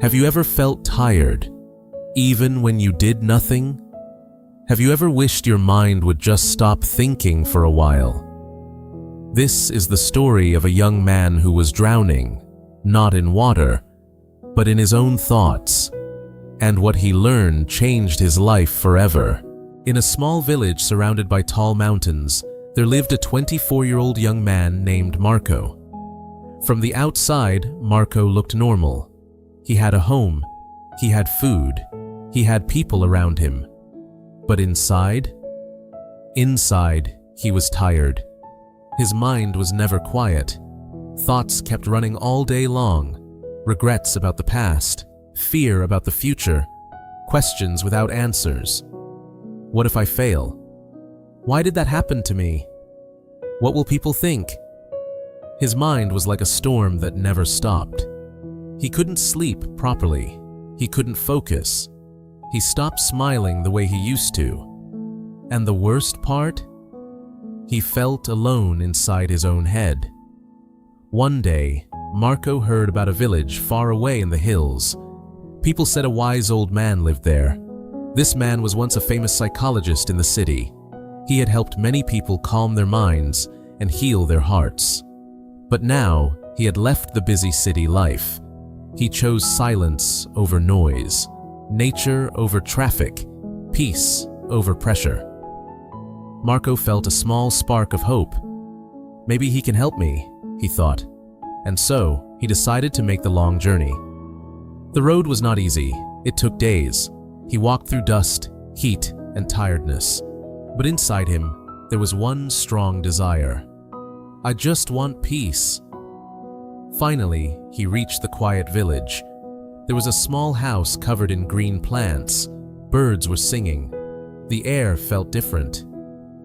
Have you ever felt tired, even when you did nothing? Have you ever wished your mind would just stop thinking for a while? This is the story of a young man who was drowning, not in water, but in his own thoughts. And what he learned changed his life forever. In a small village surrounded by tall mountains, there lived a 24-year-old young man named Marco. From the outside, Marco looked normal. He had a home, he had food, he had people around him. But inside, he was tired. His mind was never quiet. Thoughts kept running all day long. Regrets about the past, fear about the future, questions without answers. What if I fail? Why did that happen to me? What will people think? His mind was like a storm that never stopped. He couldn't sleep properly. He couldn't focus. He stopped smiling the way he used to. And the worst part? He felt alone inside his own head. One day, Marco heard about a village far away in the hills. People said a wise old man lived there. This man was once a famous psychologist in the city. He had helped many people calm their minds and heal their hearts. But now, he had left the busy city life. He chose silence over noise, nature over traffic, peace over pressure. Marco felt a small spark of hope. Maybe he can help me, he thought. And so, he decided to make the long journey. The road was not easy. It took days. He walked through dust, heat, and tiredness. But inside him, there was one strong desire. I just want peace. Finally, he reached the quiet village. There was a small house covered in green plants. Birds were singing. The air felt different,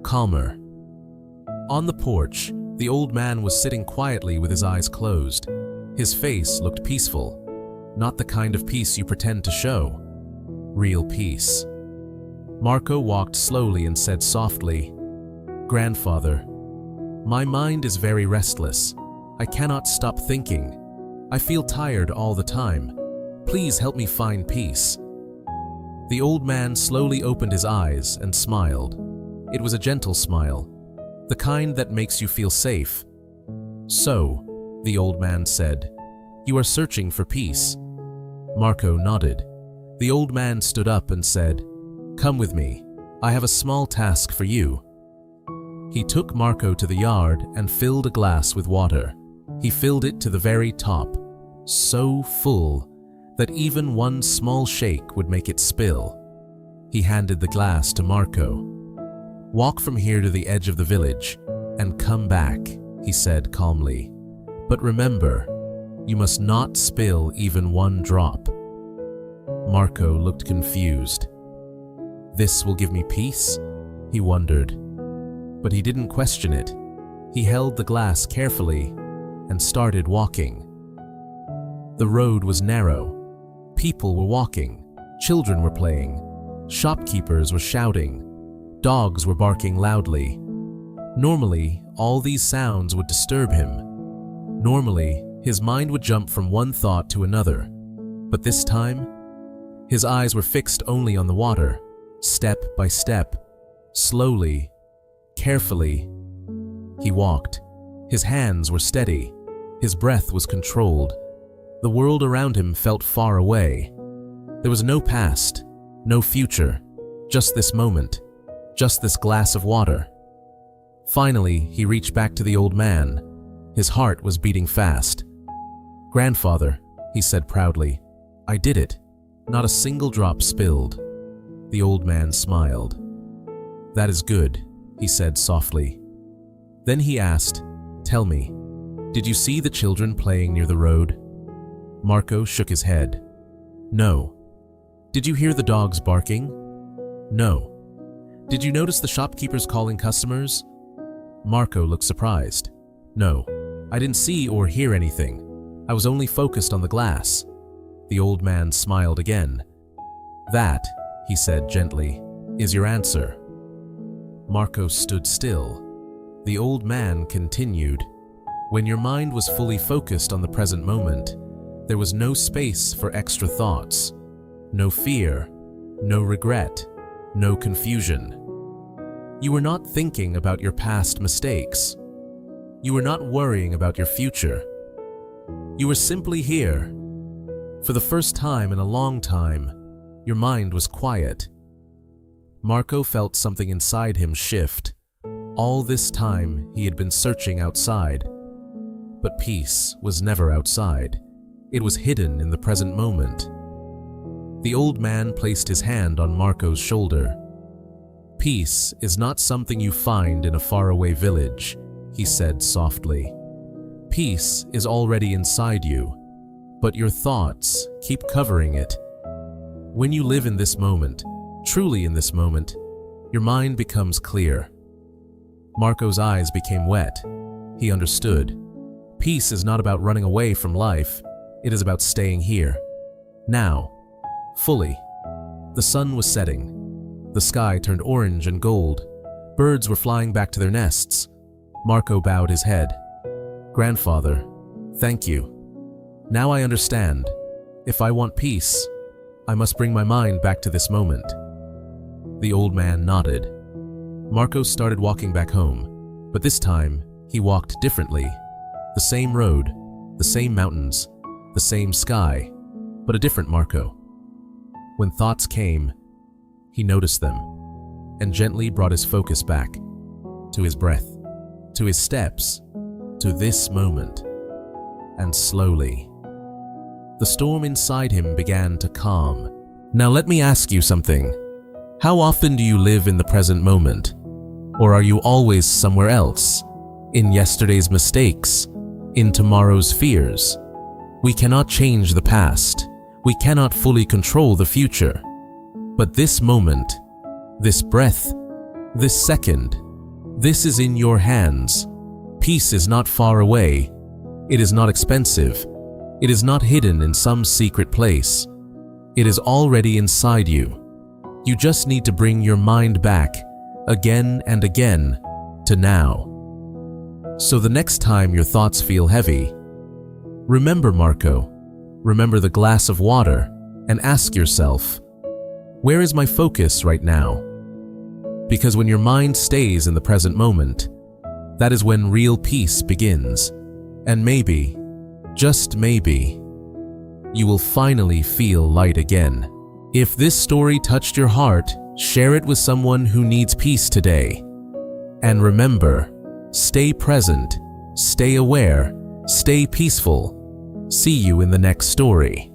calmer. On the porch, the old man was sitting quietly with his eyes closed. His face looked peaceful, not the kind of peace you pretend to show. Real peace. Marco walked slowly and said softly, "Grandfather, my mind is very restless. I cannot stop thinking. I feel tired all the time. Please help me find peace." The old man slowly opened his eyes and smiled. It was a gentle smile, the kind that makes you feel safe. "So," the old man said, "you are searching for peace?" Marco nodded. The old man stood up and said, "Come with me. I have a small task for you." He took Marco to the yard and filled a glass with water. He filled it to the very top, so full that even one small shake would make it spill. He handed the glass to Marco. "Walk from here to the edge of the village and come back," he said calmly. "But remember, you must not spill even one drop." Marco looked confused. "This will give me peace?" he wondered. But he didn't question it. He held the glass carefully and started walking. The road was narrow. People were walking. Children were playing. Shopkeepers were shouting. Dogs were barking loudly. Normally, all these sounds would disturb him. Normally, his mind would jump from one thought to another. But this time, his eyes were fixed only on the water, step by step, slowly, carefully. He walked. His hands were steady. His breath was controlled. The world around him felt far away. There was no past, no future, just this moment, just this glass of water. Finally, he reached back to the old man. His heart was beating fast. "Grandfather," he said proudly, "I did it. Not a single drop spilled." The old man smiled. "That is good," he said softly. Then he asked, "Tell me, did you see the children playing near the road?" Marco shook his head. "No." "Did you hear the dogs barking?" "No." "Did you notice the shopkeepers calling customers?" Marco looked surprised. "No, I didn't see or hear anything. I was only focused on the glass." The old man smiled again. "That," he said gently, "is your answer." Marco stood still. The old man continued, "When your mind was fully focused on the present moment, There was no space for extra thoughts, no fear, no regret, no confusion. You were not thinking about your past mistakes. You were not worrying about your future. You were simply here. For the first time in a long time, your mind was quiet. Marco felt something inside him shift. All this time, he had been searching outside. But peace was never outside. It was hidden in the present moment. The old man placed his hand on Marco's shoulder. Peace is not something you find in a faraway village, he said softly. Peace is already inside you, but your thoughts keep covering it. When you live in this moment, truly in this moment, your mind becomes clear. Marco's eyes became wet. He understood. Peace is not about running away from life. It is about staying here. Now. Fully. The sun was setting. The sky turned orange and gold. Birds were flying back to their nests. Marco bowed his head. Grandfather, thank you. Now I understand. If I want peace, I must bring my mind back to this moment. The old man nodded. Marco started walking back home, but this time he walked differently. The same road, the same mountains, the same sky, but a different Marco. When thoughts came, he noticed them and gently brought his focus back to his breath, to his steps, to this moment. And slowly, the storm inside him began to calm. Now let me ask you something. How often do you live in the present moment? Or are you always somewhere else? In yesterday's mistakes? In tomorrow's fears? We cannot change the past. We cannot fully control the future. But this moment, this breath, this second, this is in your hands. Peace is not far away. It is not expensive. It is not hidden in some secret place. It is already inside you. You just need to bring your mind back, again and again, to now. So the next time your thoughts feel heavy, remember Marco. Remember the glass of water and ask yourself, where is my focus right now? Because when your mind stays in the present moment, that is when real peace begins. And maybe, just maybe, you will finally feel light again. If this story touched your heart, share it with someone who needs peace today. And remember, stay present, stay aware, stay peaceful. See you in the next story.